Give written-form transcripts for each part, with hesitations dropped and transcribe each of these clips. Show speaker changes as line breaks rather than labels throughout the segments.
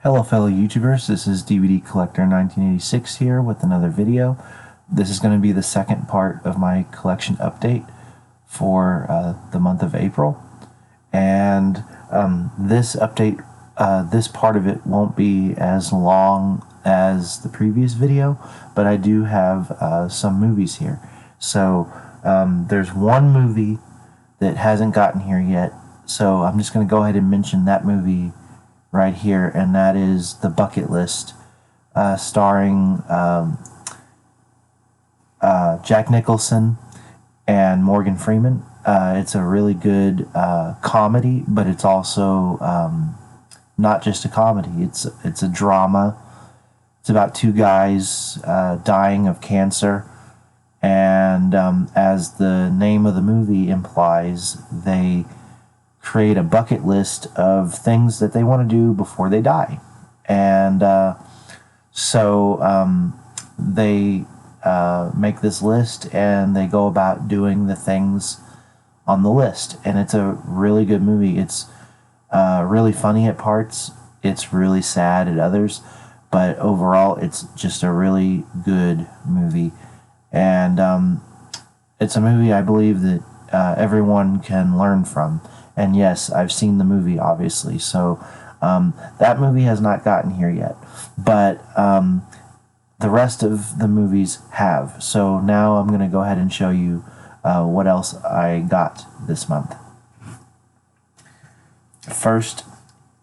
Hello fellow YouTubers, this is DVD Collector 1986 here with another video. This is going to be the second part of my collection update for the month of April. And this update, this part of it won't be as long as the previous video, but I do have some movies here. So there's one movie that hasn't gotten here yet, so I'm just going to go ahead and mention that movie right here, and that is The Bucket List, starring Jack Nicholson and Morgan Freeman. It's a really good comedy, but it's also not just a comedy. It's a drama. It's about two guys dying of cancer, and as the name of the movie implies, they create a bucket list of things that they want to do before they die. And so they make this list and they go about doing the things on the list. And it's a really good movie. It's really funny at parts. It's really sad at others. But overall, it's just a really good movie. And it's a movie I believe that everyone can learn from. And yes, I've seen the movie, obviously. So that movie has not gotten here yet. But the rest of the movies have. So now I'm going to go ahead and show you what else I got this month. First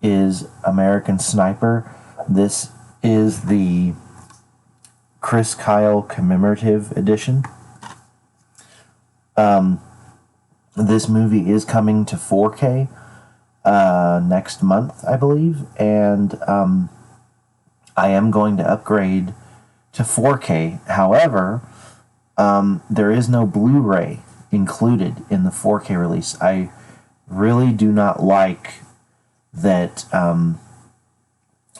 is American Sniper. This is the Chris Kyle commemorative edition. This movie is coming to 4K next month, I believe, and I am going to upgrade to 4K. However, there is no Blu-ray included in the 4K release. I really do not like that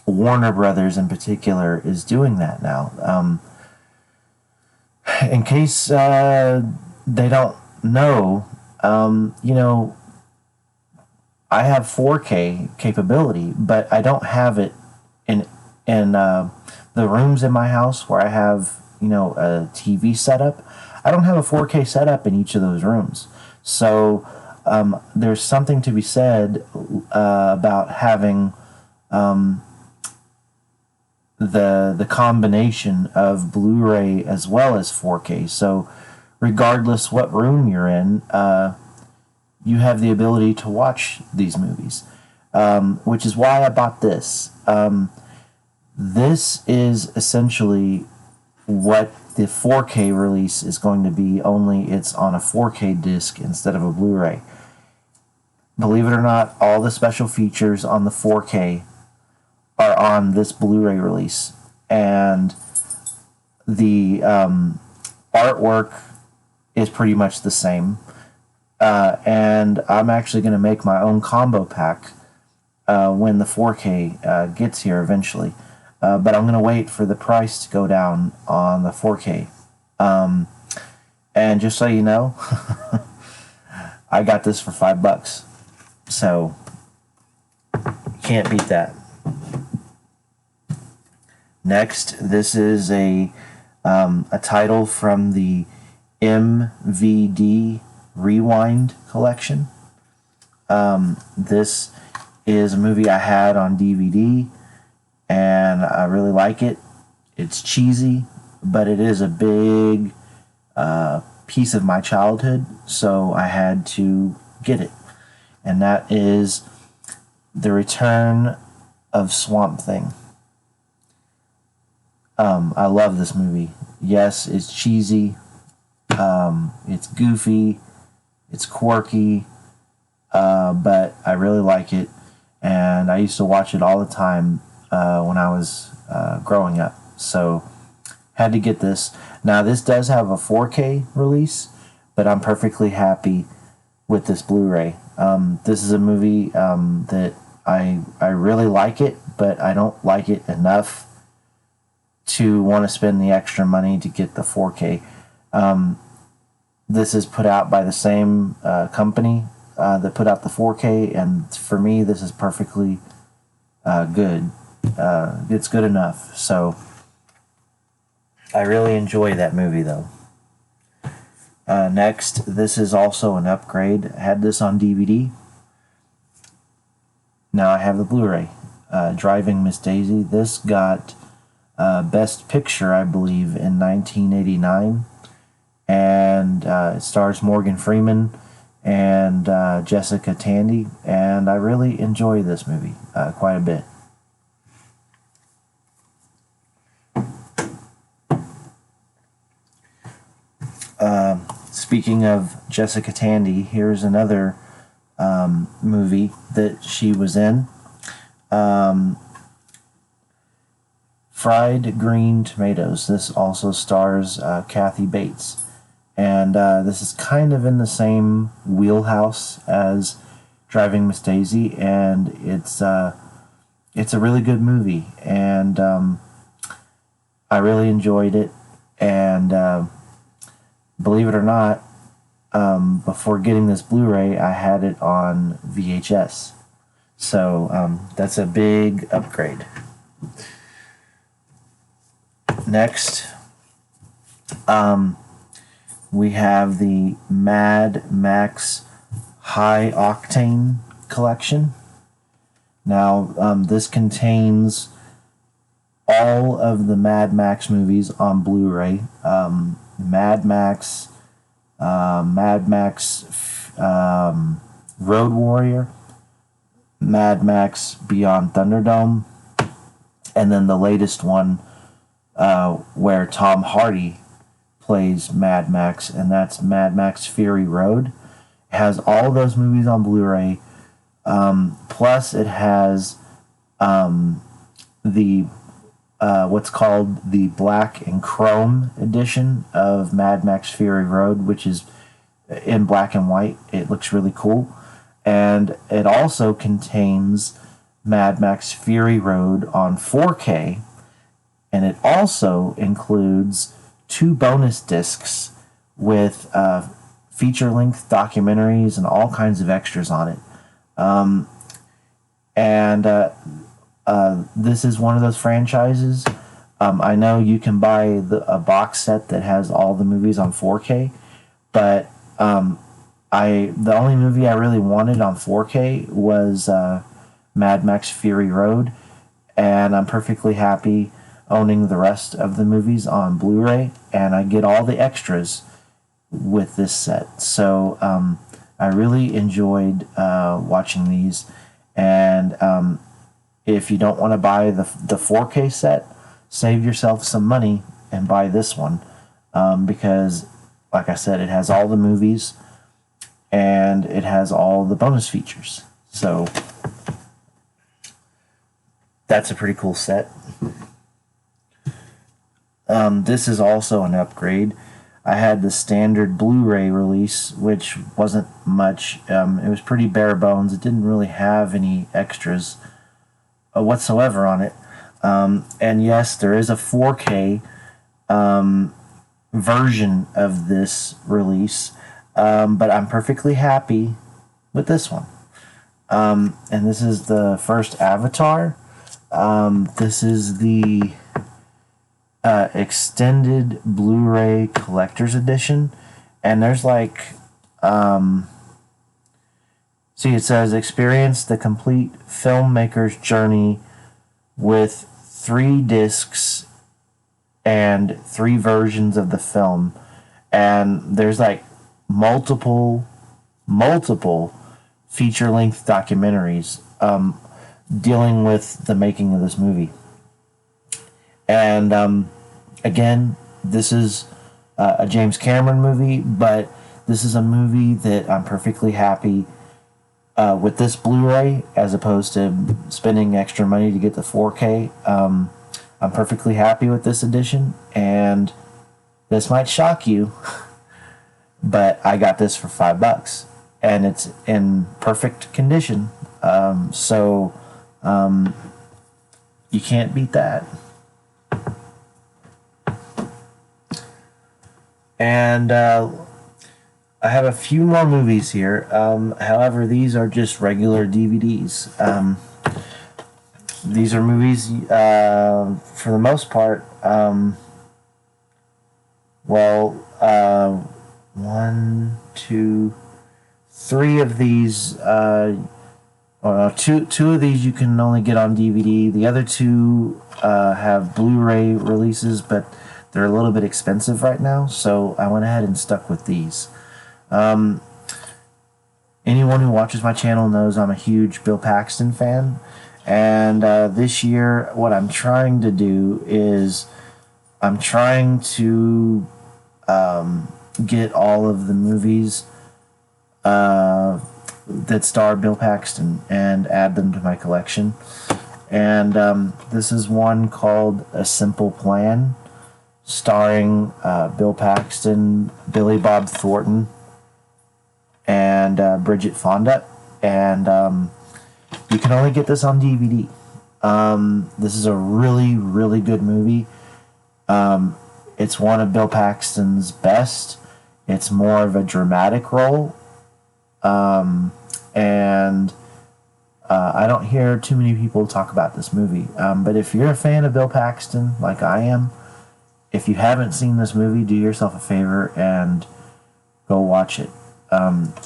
Warner Brothers in particular is doing that now. In case they don't know, you know, I have 4K capability, but I don't have it in the rooms in my house where I have, you know, a TV setup. I don't have a 4K setup in each of those rooms. So there's something to be said about having the combination of Blu-ray as well as 4K. So regardless what room you're in, you have the ability to watch these movies, which is why I bought this. This is essentially what the 4K release is going to be, only it's on a 4K disc instead of a Blu-ray. Believe it or not, all the special features on the 4K are on this Blu-ray release, and the artwork is pretty much the same. And I'm actually going to make my own combo pack when the 4K gets here eventually. But I'm going to wait for the price to go down on the 4K. And just so you know, I got this for $5. So, can't beat that. Next, this is a title from the MVD Rewind collection. This is a movie I had on DVD, and I really like it. It's cheesy, but it is a big piece of my childhood, so I had to get it. And that is The Return of Swamp Thing. I love this movie. Yes, it's cheesy. It's goofy. It's quirky. But I really like it. And I used to watch it all the time when I was growing up. So, had to get this. Now, this does have a 4K release, but I'm perfectly happy with this Blu-ray. This is a movie that I really like it, but I don't like it enough to want to spend the extra money to get the 4K. This is put out by the same company that put out the 4K, and for me, this is perfectly good. it's good enough. So I really enjoy that movie though. Next, this is also an upgrade. I had this on DVD. Now I have the Blu-ray. Driving Miss Daisy. This got Best Picture, I believe, in 1989, and it stars Morgan Freeman and Jessica Tandy, and I really enjoy this movie quite a bit. Speaking of Jessica Tandy, here's another movie that she was in. Fried Green Tomatoes. This also stars Kathy Bates. And this is kind of in the same wheelhouse as Driving Miss Daisy, and it's a really good movie, and I really enjoyed it. And believe it or not, before getting this Blu-ray, I had it on VHS, so that's a big upgrade. Next, we have the Mad Max High Octane collection. Now, this contains all of the Mad Max movies on Blu-ray. Mad Max, Road Warrior, Mad Max Beyond Thunderdome, and then the latest one where Tom Hardy plays Mad Max, and that's Mad Max Fury Road. It has all those movies on Blu-ray. Plus, it has the what's called the Black and Chrome edition of Mad Max Fury Road, which is in black and white. It looks really cool. And it also contains Mad Max Fury Road on 4K, and it also includes 2 bonus discs with feature-length documentaries and all kinds of extras on it. This is one of those franchises. I know you can buy a box set that has all the movies on 4K, but the only movie I really wanted on 4K was Mad Max Fury Road, and I'm perfectly happy owning the rest of the movies on Blu-ray, and I get all the extras with this set. So I really enjoyed watching these, and if you don't want to buy the 4K set, save yourself some money and buy this one, because, like I said, it has all the movies and it has all the bonus features. So that's a pretty cool set. This is also an upgrade. I had the standard Blu-ray release, which wasn't much. It was pretty bare bones. It didn't really have any extras whatsoever on it. And yes, there is a 4K version of this release, but I'm perfectly happy with this one. And this is the first Avatar. This is the extended Blu-ray collector's edition, and there's like see, it says experience the complete filmmaker's journey with 3 discs and 3 versions of the film, and there's like multiple feature-length documentaries dealing with the making of this movie. And again, this is a James Cameron movie, but this is a movie that I'm perfectly happy with this Blu-ray, as opposed to spending extra money to get the 4K. I'm perfectly happy with this edition, and this might shock you, but I got this for $5, and it's in perfect condition. So you can't beat that. And I have a few more movies here. However, these are just regular DVDs. these are movies, for the most part. Well, one, two, three of these. Two of these you can only get on DVD. The other two have Blu-ray releases, but they're a little bit expensive right now. So I went ahead and stuck with these. Anyone who watches my channel knows I'm a huge Bill Paxton fan. And this year, what I'm trying to do is I'm trying to get all of the movies that star Bill Paxton and add them to my collection. And this is one called A Simple Plan, starring Bill Paxton, Billy Bob Thornton, and Bridget Fonda. And you can only get this on DVD. This is a really, really good movie. It's one of Bill Paxton's best. It's more of a dramatic role. And I don't hear too many people talk about this movie. But if you're a fan of Bill Paxton, like I am, if you haven't seen this movie, do yourself a favor and go watch it.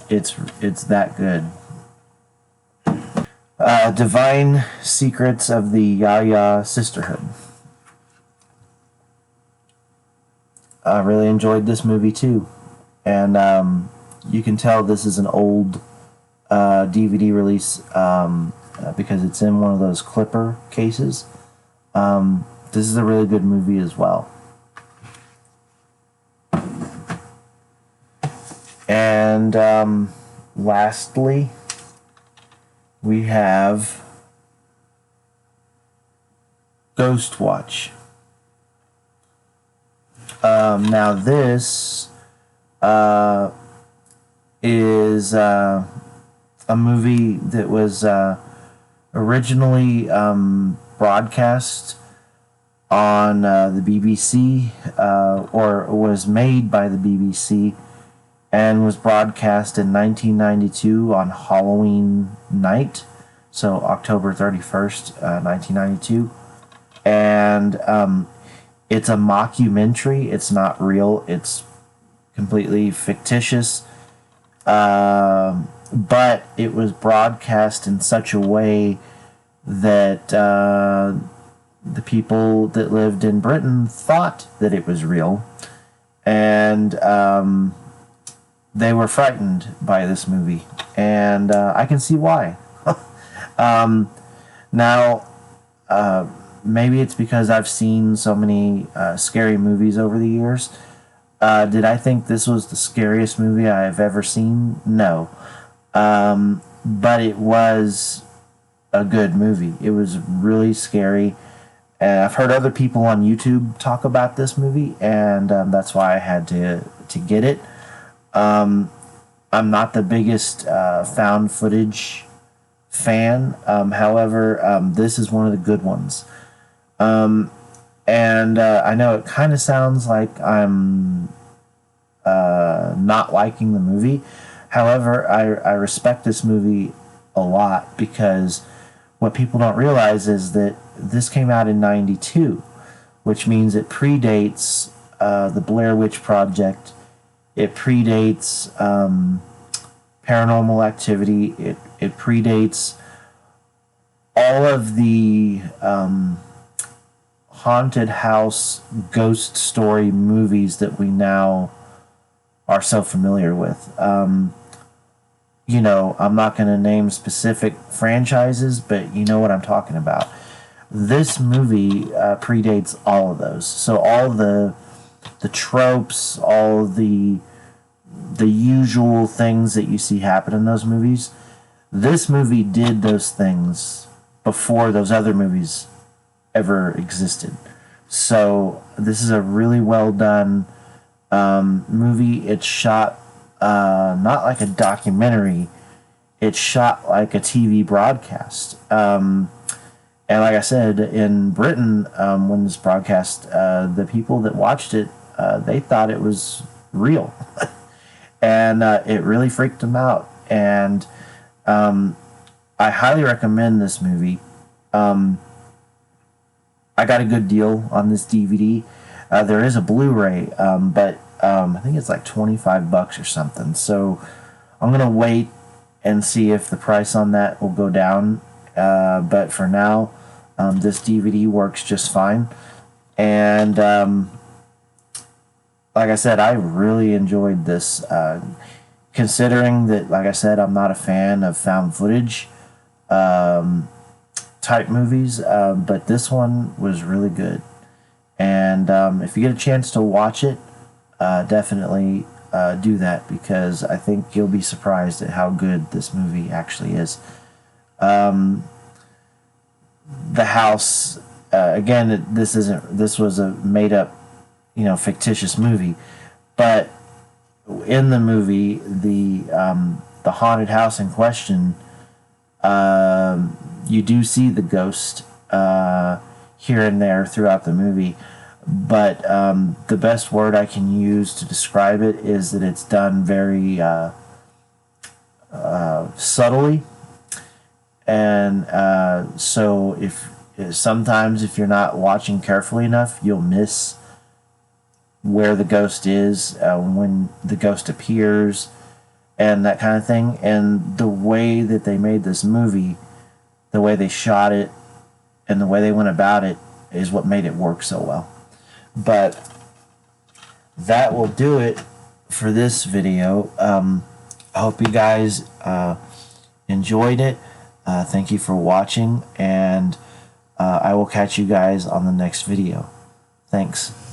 It's that good. Divine Secrets of the Yaya Sisterhood. I really enjoyed this movie too. And you can tell this is an old DVD release because it's in one of those clipper cases. This is a really good movie as well. And lastly, we have Ghost Watch. Now this is a movie that was originally broadcast on the BBC, or was made by the BBC, and was broadcast in 1992 on Halloween night, so October 31st, 1992. And it's a mockumentary. It's not real. It's completely fictitious. But it was broadcast in such a way that the people that lived in Britain thought that it was real. And they were frightened by this movie. And I can see why. Now, maybe it's because I've seen so many scary movies over the years. Did I think this was the scariest movie I have ever seen? No. But it was a good movie. It was really scary. And I've heard other people on YouTube talk about this movie, and that's why I had to get it. I'm not the biggest found footage fan. However, this is one of the good ones. And I know it kind of sounds like I'm not liking the movie. However, I respect this movie a lot, because what people don't realize is that this came out in 92, which means it predates the Blair Witch Project. It predates Paranormal Activity. It predates all of the haunted house ghost story movies that we now are so familiar with. You know, I'm not going to name specific franchises, but you know what I'm talking about. This movie predates all of those. So all the tropes, all the usual things that you see happen in those movies, this movie did those things before those other movies ever existed. So this is a really well done movie. It's shot not like a documentary. It's shot like a TV broadcast. And like I said, in Britain, when this broadcast, the people that watched it, they thought it was real. And it really freaked them out. And I highly recommend this movie. I got a good deal on this DVD. There is a Blu-ray, but I think it's like $25 or something. So I'm gonna wait and see if the price on that will go down. But for now, this DVD works just fine. And like I said, I really enjoyed this. Considering that, like I said, I'm not a fan of found footage type movies, but this one was really good. And if you get a chance to watch it, definitely do that, because I think you'll be surprised at how good this movie actually is. The house, again, this was a made up, fictitious movie, but in the movie, the haunted house in question, you do see the ghost here and there throughout the movie, but the best word I can use to describe it is that it's done very subtly, and so if sometimes if you're not watching carefully enough, you'll miss where the ghost is, when the ghost appears, and that kind of thing. And the way that they made this movie, the way they shot it, and the way they went about it is what made it work so well. But that will do it for this video. I hope you guys enjoyed it. Thank you for watching, and I will catch you guys on the next video. Thanks.